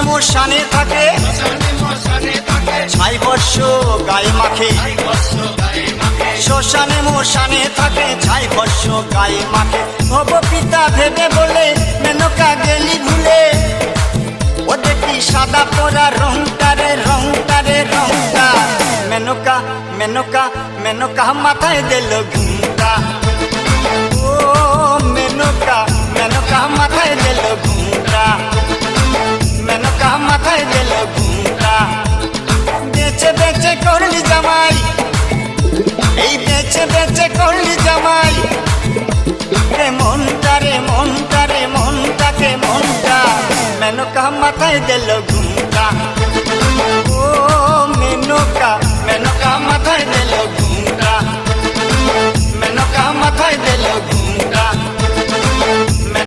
মশানে থাকে ছাই বর্ষ গায়ে মাখে, শ্মশানে মশানে থাকে ছাই বর্ষ গায়ে মাখে। হব পিতা ভেবে বলে মেনকা গেলি ভুলে, ও দেখি সাদা পরা রংটারে রংটারে রংটা। মেনকা মেনকা মেনকা মাথায় দিল ঘুমটা, ও মেনকা মেনকা মাথায় দিল ঘুমটা, মেনকা মাথায় দিল ঘুমটা। বেচে বেচে করলি জামাই, এই বেচে বেচে করলি জামাই, রে মনটা রে মনটা রে মনটাকে মনটা। মেনকা মাথায় দিল ঘুমটা।